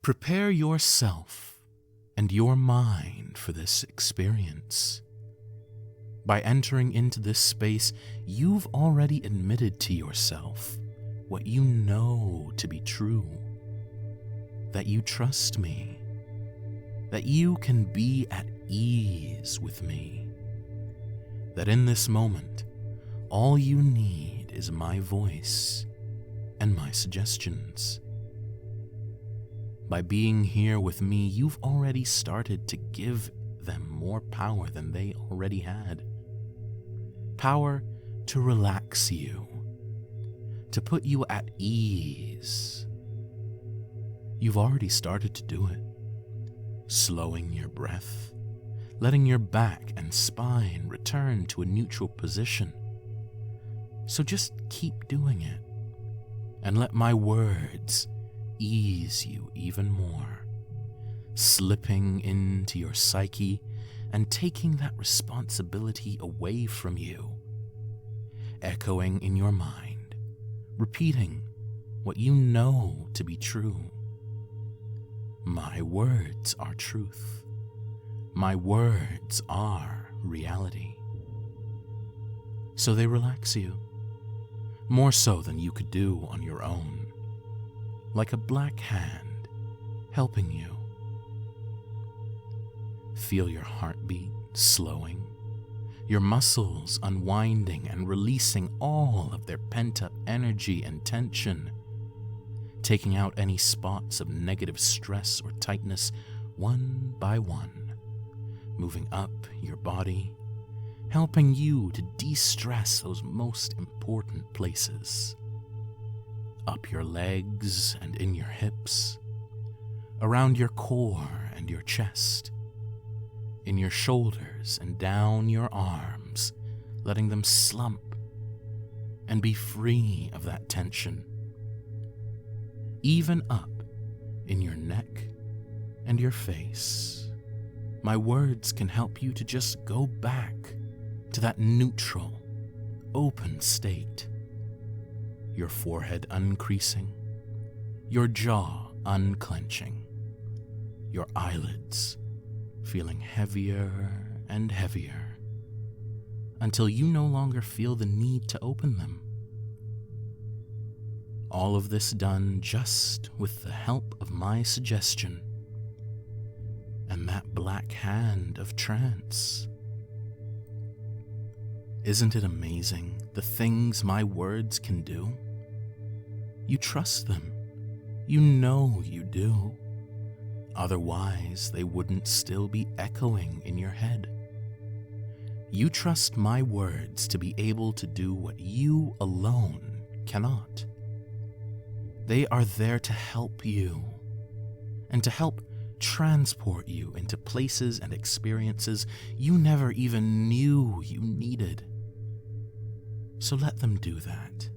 Prepare yourself and your mind for this experience. By entering into this space, you've already admitted to yourself what you know to be true, that you trust me, that you can be at ease with me, that in this moment, all you need is my voice and my suggestions. By being here with me, you've already started to give them more power than they already had. Power to relax you, to put you at ease. You've already started to do it, slowing your breath, letting your back and spine return to a neutral position. So just keep doing it, and let my words ease you even more, slipping into your psyche and taking that responsibility away from you, echoing in your mind, repeating what you know to be true. My words are truth. My words are reality. So they relax you, more so than you could do on your own, like a black hand helping you. Feel your heartbeat slowing, your muscles unwinding and releasing all of their pent-up energy and tension, taking out any spots of negative stress or tightness one by one, moving up your body, helping you to de-stress those most important places. Up your legs and in your hips, around your core and your chest, in your shoulders and down your arms, letting them slump and be free of that tension. Even up in your neck and your face, my words can help you to just go back to that neutral, open state. Your forehead uncreasing, your jaw unclenching, your eyelids feeling heavier and heavier until you no longer feel the need to open them. All of this done just with the help of my suggestion and that black hand of trance. Isn't it amazing the things my words can do? You trust them. You know you do. Otherwise, they wouldn't still be echoing in your head. You trust my words to be able to do what you alone cannot. They are there to help you, and to help transport you into places and experiences you never even knew you needed. So let them do that.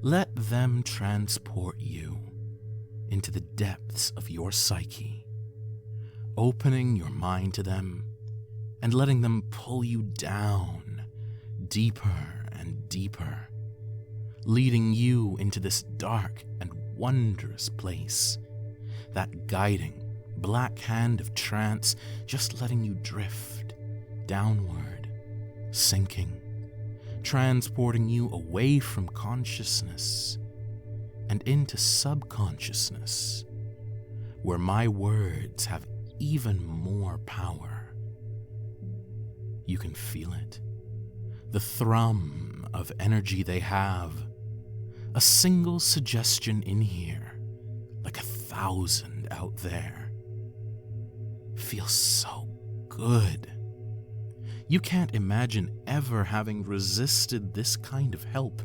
Let them transport you into the depths of your psyche, opening your mind to them and letting them pull you down deeper and deeper, leading you into this dark and wondrous place, that guiding black hand of trance just letting you drift downward, sinking, transporting you away from consciousness and into subconsciousness, where my words have even more power. You can feel it, the thrum of energy they have. A single suggestion in here, like 1,000 out there, feels so good. You can't imagine ever having resisted this kind of help,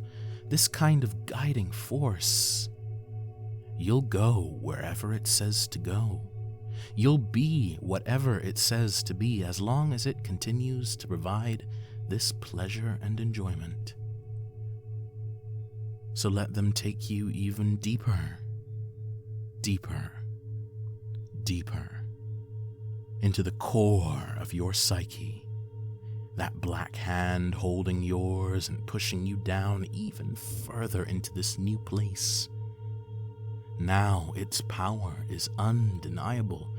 this kind of guiding force. You'll go wherever it says to go. You'll be whatever it says to be, as long as it continues to provide this pleasure and enjoyment. So let them take you even deeper, deeper, deeper, into the core of your psyche, that black hand holding yours and pushing you down even further into this new place. Now its power is undeniable,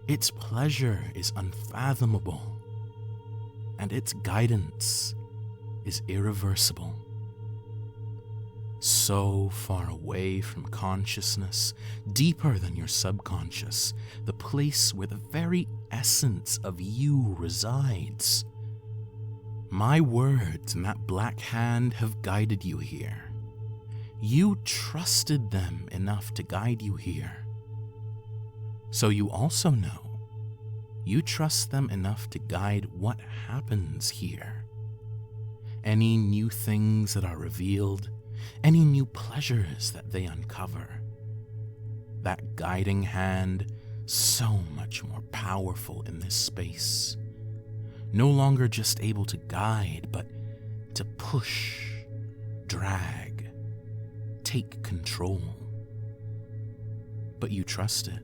its pleasure is unfathomable, and its guidance is irreversible. So far away from consciousness, deeper than your subconscious, the place where the very essence of you resides. My words and that black hand have guided you here. You trusted them enough to guide you here. So you also know you trust them enough to guide what happens here. Any new things that are revealed, any new pleasures that they uncover. That guiding hand, so much more powerful in this space. No longer just able to guide, but to push, drag, take control. But you trust it.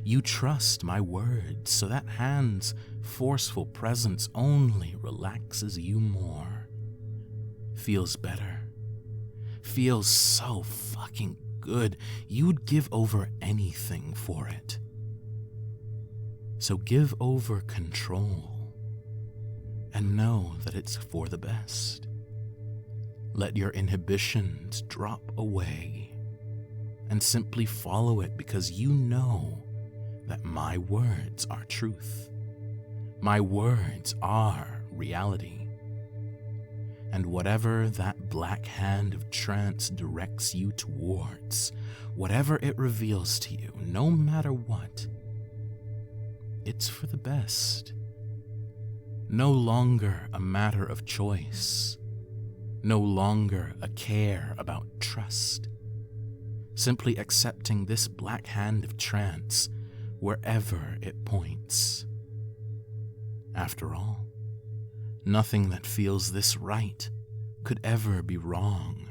You trust my words, so that hand's forceful presence only relaxes you more. Feels better. Feels so fucking good, you'd give over anything for it. So give over control and know that it's for the best. Let your inhibitions drop away and simply follow it, because you know that my words are truth. My words are reality. And whatever that black hand of trance directs you towards, whatever it reveals to you, no matter what, it's for the best. No longer a matter of choice. No longer a care about trust. Simply accepting this black hand of trance wherever it points. After all, nothing that feels this right could ever be wrong.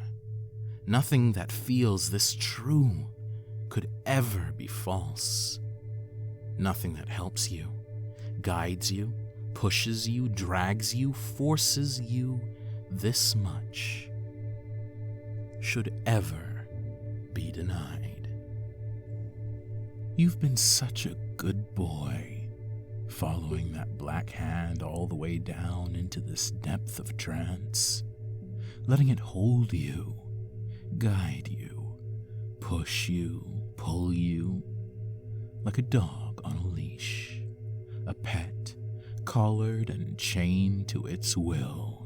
Nothing that feels this true could ever be false. Nothing that helps you, guides you, pushes you, drags you, forces you this much should ever be denied. You've been such a good boy, following that black hand all the way down into this depth of trance, letting it hold you, guide you, push you, pull you, like a dog on a leash, a pet collared and chained to its will.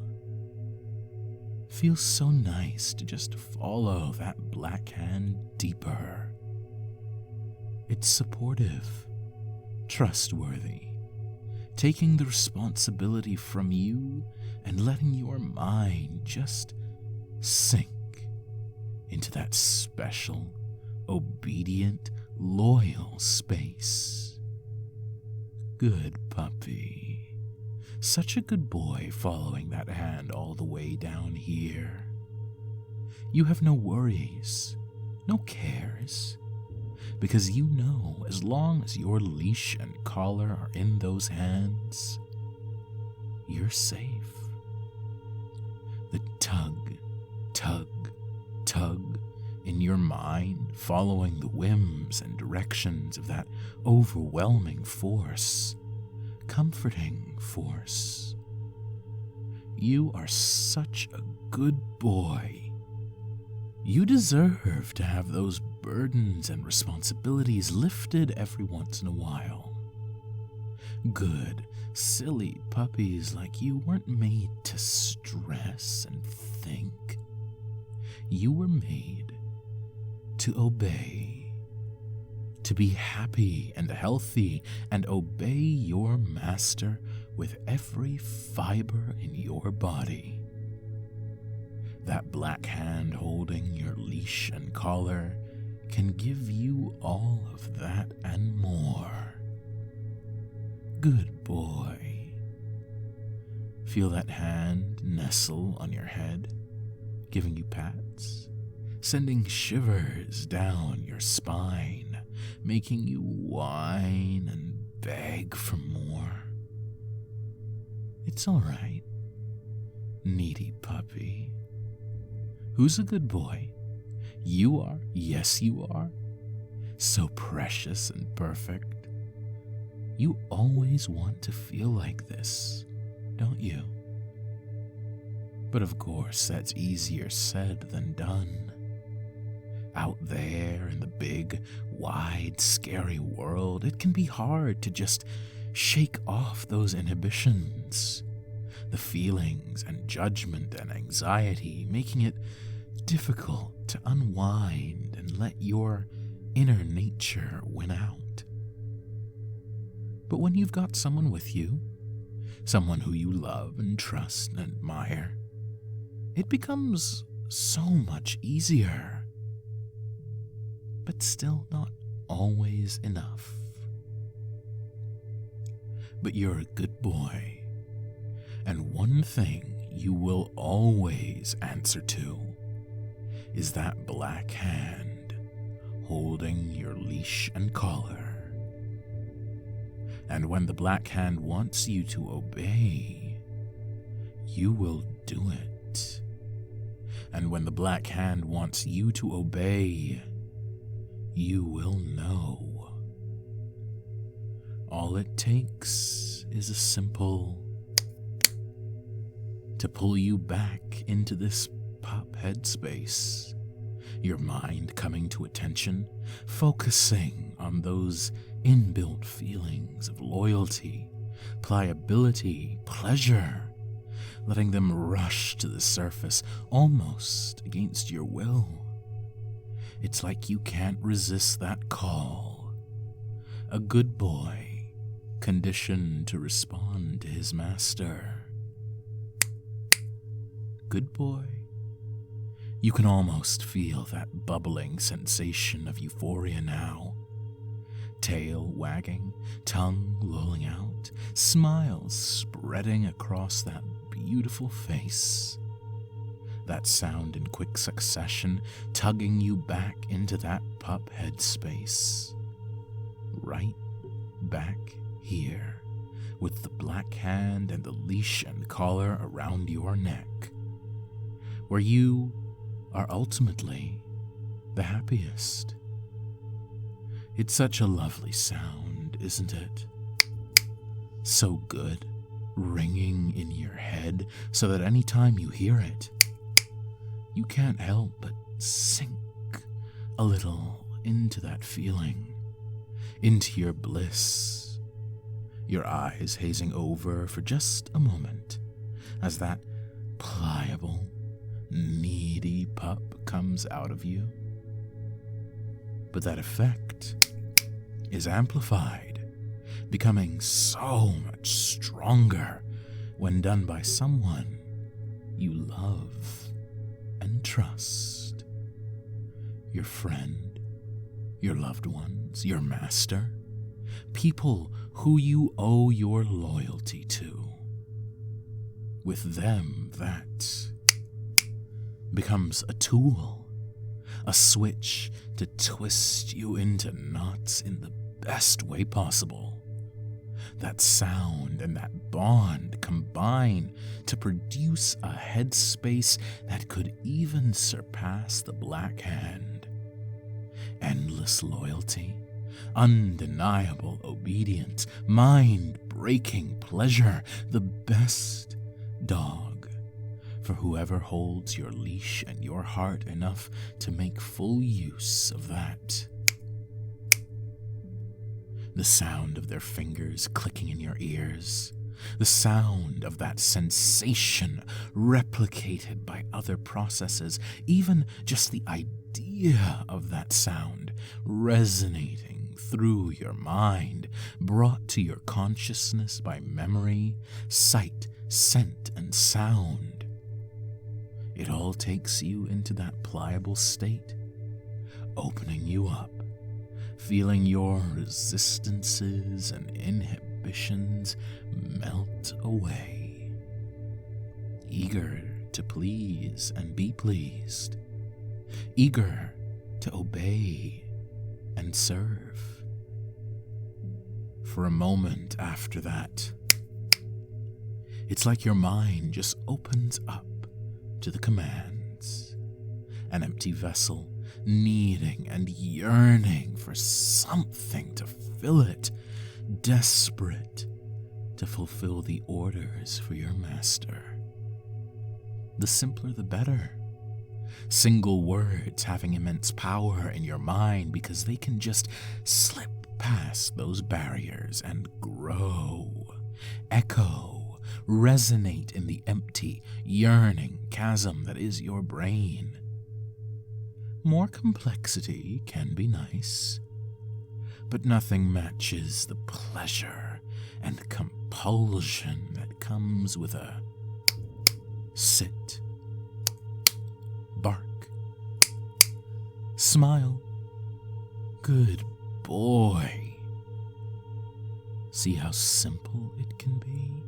Feels so nice to just follow that black hand deeper. It's supportive, trustworthy, taking the responsibility from you and letting your mind just sink into that special, obedient, loyal space. Good puppy. Such a good boy following that hand all the way down here. You have no worries, no cares, because you know as long as your leash and collar are in those hands, you're safe. The tug, tug, tug in your mind, following the whims and directions of that overwhelming force, comforting force. You are such a good boy. You deserve to have those burdens and responsibilities lifted every once in a while. Good, silly puppies like you weren't made to stress and think. You were made to obey, to be happy and healthy and obey your master with every fiber in your body. That black hand holding your leash and collar can give you all of that and more. Good boy. Feel that hand nestle on your head, giving you pats, sending shivers down your spine, making you whine and beg for more. It's all right, needy puppy. Who's a good boy? You are, yes you are, so precious and perfect. You always want to feel like this, don't you? But of course, that's easier said than done. Out there in the big, wide, scary world, it can be hard to just shake off those inhibitions, the feelings and judgment and anxiety, making it difficult to unwind and let your inner nature win out. But when you've got someone with you, someone who you love and trust and admire, it becomes so much easier. But still not always enough. But you're a good boy, and one thing you will always answer to is that black hand holding your leash and collar. And when the black hand wants you to obey, you will do it. And when the black hand wants you to obey, you will know. All it takes is a simple to pull you back into this pop headspace, your mind coming to attention, focusing on those inbuilt feelings of loyalty, pliability, pleasure, letting them rush to the surface almost against your will. It's like you can't resist that call. A good boy, conditioned to respond to his master. Good boy. You can almost feel that bubbling sensation of euphoria now. Tail wagging, tongue lolling out, smiles spreading across that beautiful face. That sound in quick succession tugging you back into that pup headspace. Right back here, with the black hand and the leash and collar around your neck, where you are ultimately the happiest. It's such a lovely sound, isn't it? So good, ringing in your head, so that any time you hear it, you can't help but sink a little into that feeling, into your bliss, your eyes hazing over for just a moment as that pliable, needy pup comes out of you. But that effect is amplified, becoming so much stronger when done by someone you love and trust. Your friend, your loved ones, your master, people who you owe your loyalty to. With them, that becomes a tool, a switch to twist you into knots in the best way possible. That sound and that bond combine to produce a headspace that could even surpass the black hand. Endless loyalty, undeniable obedience, mind-breaking pleasure, the best dog for whoever holds your leash and your heart enough to make full use of that. The sound of their fingers clicking in your ears, the sound of that sensation replicated by other processes, even just the idea of that sound resonating through your mind, brought to your consciousness by memory, sight, scent, and sound. It all takes you into that pliable state, opening you up, feeling your resistances and inhibitions melt away, eager to please and be pleased, eager to obey and serve. For a moment after that, it's like your mind just opens up to the commands, an empty vessel needing and yearning for something to fill it, desperate to fulfill the orders for your master. The simpler the better. Single words having immense power in your mind because they can just slip past those barriers and grow, echo, resonate in the empty, yearning chasm that is your brain. More complexity can be nice, but nothing matches the pleasure and compulsion that comes with a sit, bark, smile, good boy. See how simple it can be?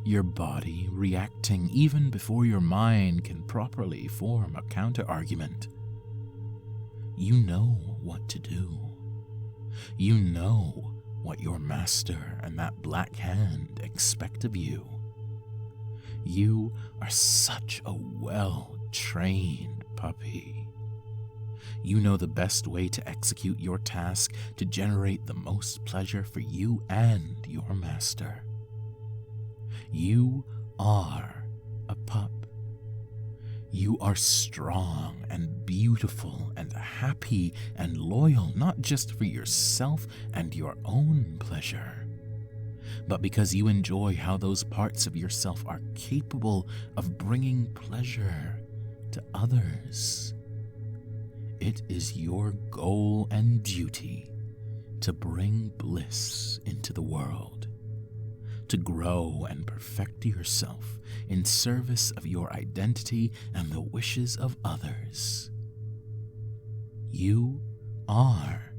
Your body reacting even before your mind can properly form a counter-argument. You know what to do. You know what your master and that black hand expect of you. You are such a well-trained puppy. You know the best way to execute your task to generate the most pleasure for you and your master. You are a pup. You are strong and beautiful and happy and loyal, not just for yourself and your own pleasure, but because you enjoy how those parts of yourself are capable of bringing pleasure to others. It is your goal and duty to bring bliss into the world, to grow and perfect yourself in service of your identity and the wishes of others. You are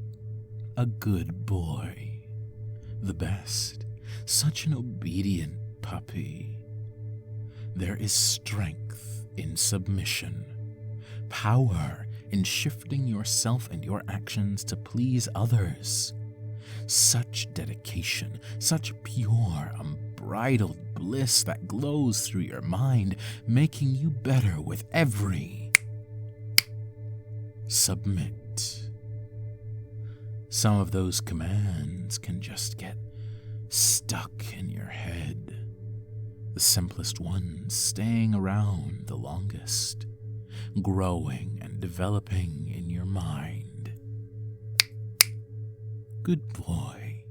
a good boy, the best, such an obedient puppy. There is strength in submission, power in shifting yourself and your actions to please others. Such dedication, such pure, unbridled bliss that glows through your mind, making you better with every submit. Some of those commands can just get stuck in your head, the simplest ones staying around the longest, growing and developing in your mind. Good boy.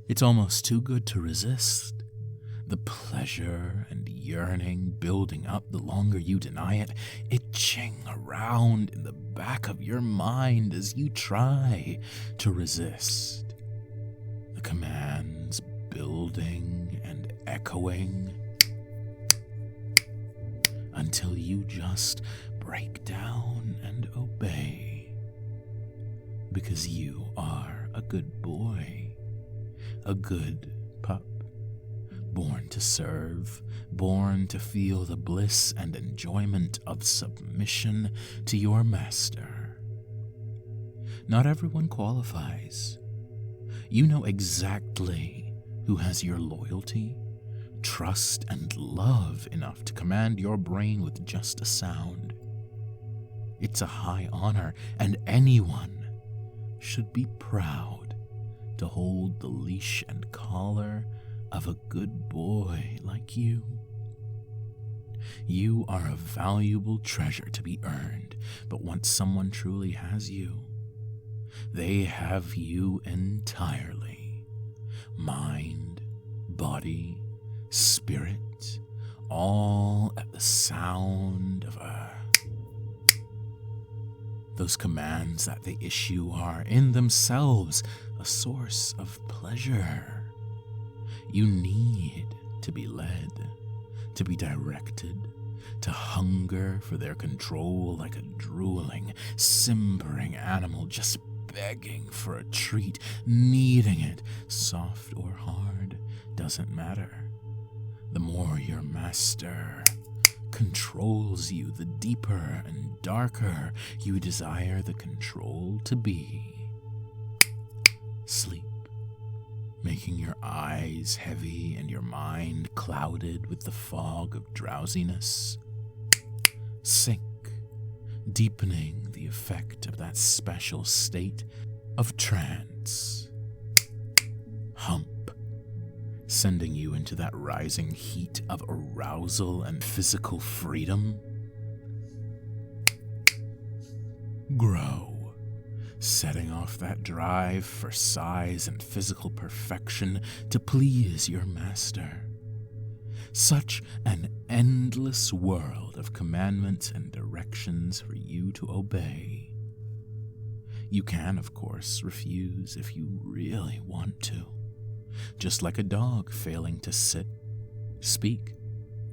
It's almost too good to resist. The pleasure and yearning building up the longer you deny it, itching around in the back of your mind as you try to resist. The commands building and echoing until you just break down and obey. Because you are a good boy, a good pup, born to serve, born to feel the bliss and enjoyment of submission to your master. Not everyone qualifies. You know exactly who has your loyalty, trust, and love enough to command your brain with just a sound. It's a high honor, and anyone should be proud to hold the leash and collar of a good boy like you. You are a valuable treasure to be earned, but once someone truly has you, they have you entirely. Mind, body, spirit, all at the sound of those commands that they issue are in themselves a source of pleasure. You need to be led, to be directed, to hunger for their control like a drooling, simpering animal just begging for a treat, needing it, soft or hard, doesn't matter. The more your master controls you, the deeper and darker you desire the control to be. Sleep, making your eyes heavy and your mind clouded with the fog of drowsiness. Sink, deepening the effect of that special state of trance. Hump, sending you into that rising heat of arousal and physical freedom. Grow, setting off that drive for size and physical perfection to please your master. Such an endless world of commandments and directions for you to obey. You can, of course, refuse if you really want to. Just like a dog failing to sit, speak,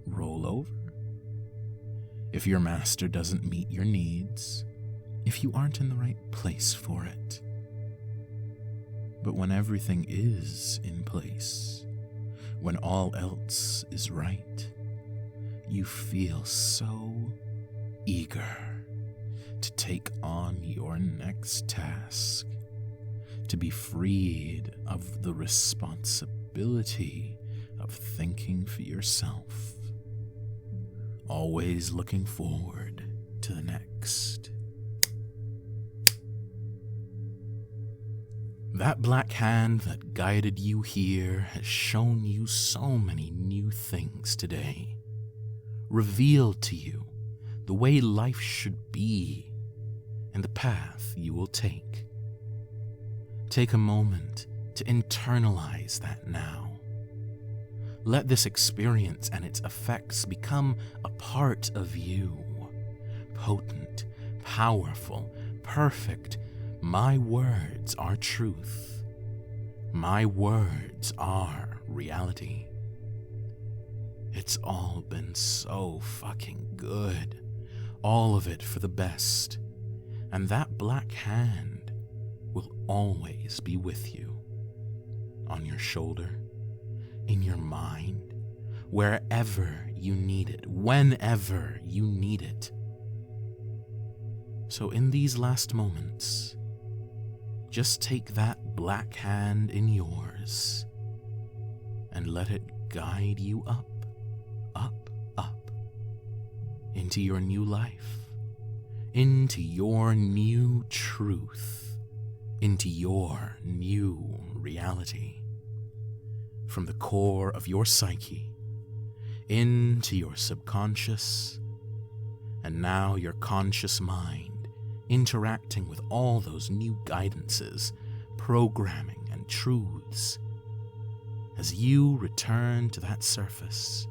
roll over. If your master doesn't meet your needs, if you aren't in the right place for it. But when everything is in place, when all else is right, you feel so eager to take on your next task, to be freed of the responsibility of thinking for yourself, always looking forward to the next. That black hand that guided you here has shown you so many new things today, revealed to you the way life should be and the path you will take. Take a moment to internalize that now. Let this experience and its effects become a part of you, potent, powerful, perfect. My words are truth. My words are reality. It's all been so fucking good. All of it for the best. And that black hand will always be with you. On your shoulder, in your mind, wherever you need it, whenever you need it. So in these last moments, just take that black hand in yours and let it guide you up, up, up, into your new life, into your new truth, into your new reality. From the core of your psyche, into your subconscious, and now your conscious mind, interacting with all those new guidances, programming, and truths. As you return to that surface,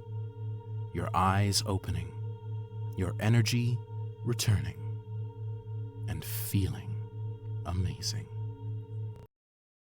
your eyes opening, your energy returning, and feeling amazing.